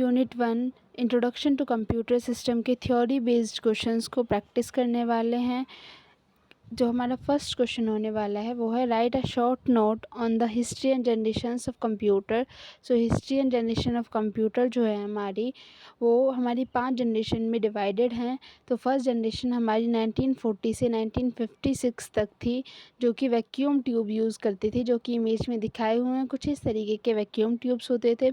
Unit 1 introduction to computer system के theory based questions को practice करने वाले हैं। जो हमारा फर्स्ट क्वेश्चन होने वाला है वो है right a short note on the history and generations of computer. So history and generation of computer जो है वो हमारी 5 जनरेशन में डिवाइडेड हैं। तो फर्स्ट जनरेशन हमारी 1940 से 1956 तक थी, जो कि वैक्यूम ट्यूब यूज़ करती थी, जो कि इमेज में दिखाए हुए हैं। कुछ इस तरीके के वैक्यूम ट्यूब्स होते थे।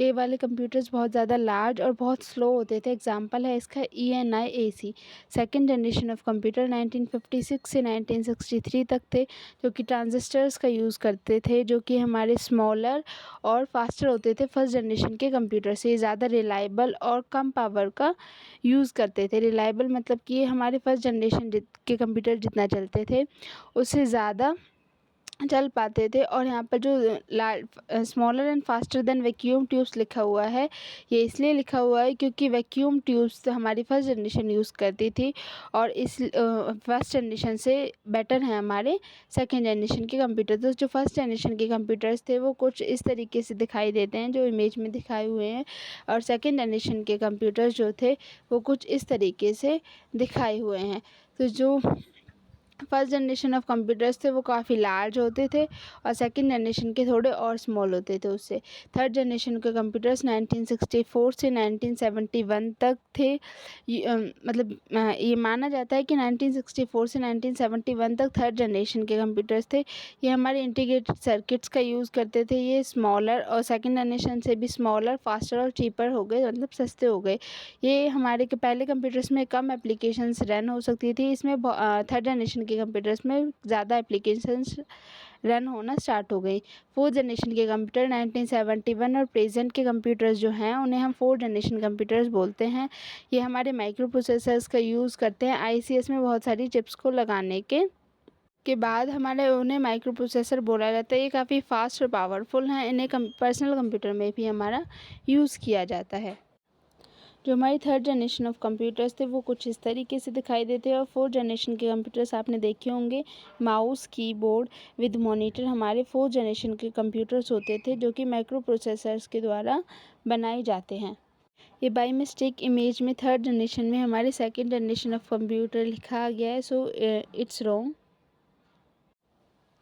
ये वाले कंप्यूटर्स बहुत ज़्यादा लार्ज और बहुत स्लो होते थे। एग्जाम्पल है इसका ENIAC। Second generation of computer 1956 से 1963 तक थे, जो कि ट्रांजिस्टर्स का यूज़ करते थे, जो कि हमारे स्मॉलर और फास्टर होते थे फर्स्ट जनरेशन के कंप्यूटर से। ज़्यादा रिलायबल और कम पावर का यूज़ करते थे। रिलायबल मतलब कि ये हमारे फर्स्ट जनरेशन के कंप्यूटर जितना चलते थे उससे ज़्यादा चल पाते थे। और यहाँ पर जो smaller and faster than vacuum tubes लिखा हुआ है, ये इसलिए लिखा हुआ है क्योंकि वैक्यूम ट्यूब्स हमारी फर्स्ट जनरेशन यूज़ करती थी और इस फर्स्ट जनरेशन से बेटर हैं हमारे सेकेंड जनरेशन के कंप्यूटर। तो जो फर्स्ट जनरेशन के कंप्यूटर्स थे वो कुछ इस तरीके से दिखाई देते हैं जो इमेज में दिखाए हुए हैं, और सेकेंड जनरेशन के कंप्यूटर्स जो थे वो कुछ इस तरीके से दिखाए हुए हैं। तो जो फर्स्ट जनरेशन ऑफ कंप्यूटर्स थे वो काफ़ी लार्ज होते थे और सेकंड जनरेशन के थोड़े और स्मॉल होते थे उससे। थर्ड जनरेशन के कंप्यूटर्स 1964 से 1971 तक थे। ये माना जाता है कि 1964 से 1971 तक थर्ड जनरेशन के कंप्यूटर्स थे। ये हमारे इंटीग्रेटेड सर्किट्स का यूज़ करते थे। ये स्मॉलर और सेकेंड जनरेशन से भी स्मॉलर, फास्टर और चीपर हो गए, मतलब सस्ते हो गए। ये हमारे के पहले कंप्यूटर्स में कम एप्लीकेशंस रन हो सकती थी, इसमें थर्ड जनरेशन के कंप्यूटर्स में ज़्यादा एप्लीकेशंस रन होना स्टार्ट हो गई। फोर्थ जनरेशन के कंप्यूटर 1971 और प्रेजेंट के कंप्यूटर्स जो हैं उन्हें हम फोर्थ जनरेशन कंप्यूटर्स बोलते हैं। ये हमारे माइक्रो प्रोसेसर्स का यूज़ करते हैं ICS में बहुत सारी चिप्स को लगाने के बाद हमारे उन्हें माइक्रो प्रोसेसर बोला जाता है। ये काफ़ी फास्ट और पावरफुल हैं। इन्हें पर्सनल कंप्यूटर में भी हमारा यूज़ किया जाता है। जो हमारी थर्ड जनरेशन ऑफ कंप्यूटर्स थे वो कुछ इस तरीके से दिखाई देते हैं। और फोर्थ जनरेशन के कंप्यूटर्स आपने देखे होंगे, माउस, कीबोर्ड विद मॉनिटर हमारे फोर्थ जनरेशन के कंप्यूटर्स होते थे, जो कि माइक्रो प्रोसेसर्स के द्वारा बनाए जाते हैं। ये बाई मिस्टेक इमेज में थर्ड जनरेशन में हमारे सेकेंड जनरेशन ऑफ कंप्यूटर लिखा गया है, सो इट्स रॉन्ग।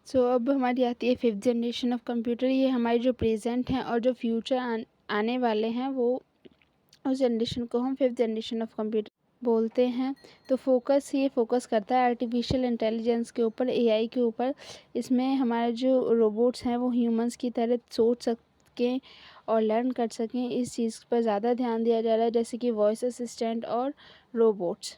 सो अब हमारी आती है फिफ्थ जनरेशन ऑफ कंप्यूटर। ये हमारे जो प्रेजेंट हैं और जो फ्यूचर आने वाले हैं वो उस जनरेशन को हम फिफ्थ जनरेशन ऑफ कंप्यूटर बोलते हैं। तो ये फोकस करता है आर्टिफिशियल इंटेलिजेंस के ऊपर, AI के ऊपर। इसमें हमारे जो रोबोट्स हैं वो ह्यूमंस की तरह सोच सकें और लर्न कर सकें, इस चीज़ पर ज़्यादा ध्यान दिया जा रहा है, जैसे कि वॉइस असिस्टेंट और रोबोट्स।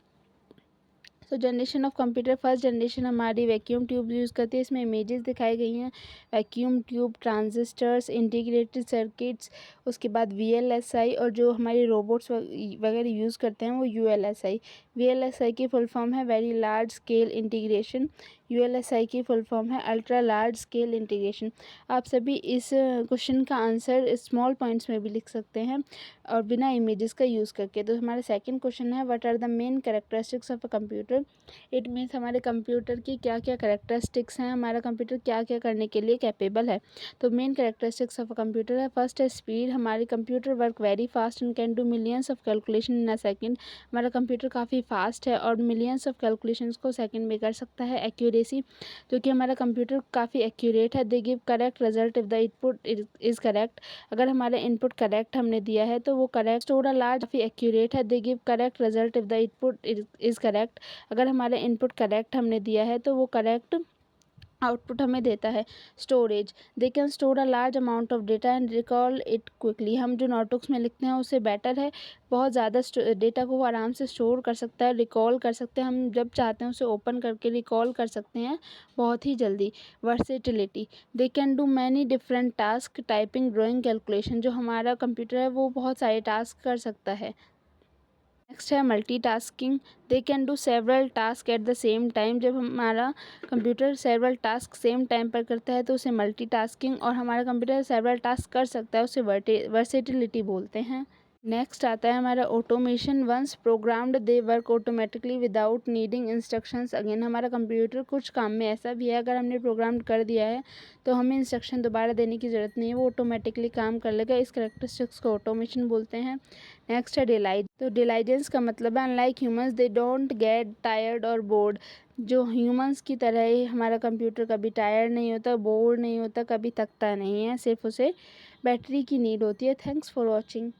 तो generation of computer first generation हमारी वैक्यूम ट्यूब यूज़ करती है। इसमें इमेजेस दिखाई गई हैं, vacuum tube, transistors, integrated circuits, उसके बाद VLSI, और जो हमारे रोबोट्स वगैरह यूज़ करते हैं वो ULSI। VLSI की फुल फॉर्म है very large scale integration. ULSI की फुल फॉर्म है अल्ट्रा लार्ज स्केल इंटीग्रेशन। आप सभी इस क्वेश्चन का आंसर स्मॉल पॉइंट्स में भी लिख सकते हैं और बिना इमेजेस का यूज़ करके। तो हमारा सेकंड क्वेश्चन है what are the main characteristics of a computer. It means हमारे कंप्यूटर की क्या क्या कैरेक्टरिस्टिक्स हैं, हमारा कंप्यूटर क्या क्या करने के लिए कैपेबल है। तो main characteristics of a computer है, फर्स्ट है स्पीड। हमारे computer work very fast and can do millions of calculation in a second. हमारा कंप्यूटर काफ़ी फास्ट है और मिलियंस ऑफ कैलकुलेशंस को सेकंड में कर सकता है। एक्यूरेसी, जो कि हमारा कंप्यूटर काफ़ी एक्यूरेट है। They give correct result if the input is correct. अगर हमारा इनपुट करेक्ट हमने दिया है तो वो करेक्ट। स्टोर अ लार्ज, काफ़ी एक्यूरेट है। They give correct result if the input is correct. अगर हमारा इनपुट करेक्ट हमने दिया है तो वो करेक्ट आउटपुट हमें देता है। Storage, they can store a large amount of data and recall it quickly. हम जो नोटबुक्स में लिखते हैं उससे बेटर है, बहुत ज़्यादा डेटा को वो आराम से स्टोर कर सकता है, रिकॉल कर सकते हैं। हम जब चाहते हैं उसे ओपन करके रिकॉल कर सकते हैं बहुत ही जल्दी। Versatility, they can do many different task, typing, drawing, calculation. जो हमारा कंप्यूटर है वो बहुत सारे टास्क कर सकता है। नेक्स्ट है multitasking, they can do several task at the same time. जब हमारा computer several task same time पर करता है तो उसे मल्टीटास्किंग, और हमारा कंप्यूटर सेवरल टास्क कर सकता है उसे वर्सेटिलिटी बोलते हैं। नेक्स्ट आता है हमारा automation. Once programmed they work automatically without needing instructions again. हमारा कंप्यूटर कुछ काम में ऐसा भी है, अगर हमने प्रोग्राम कर दिया है तो हमें इंस्ट्रक्शन दोबारा देने की ज़रूरत नहीं है, वो ऑटोमेटिकली काम कर लेगा। इस कैरेक्टरिस्टिक्स को ऑटोमेशन बोलते हैं। नेक्स्ट है डिलाइट। तो डिलाइजेंस का मतलब है unlike humans they don't get tired और बोर्ड। जो ह्यूमंस की तरह ही हमारा कंप्यूटर कभी टायर्ड नहीं होता, बोर्ड नहीं होता, कभी थकता नहीं है, सिर्फ उसे बैटरी की नीड होती है। Thanks for watching.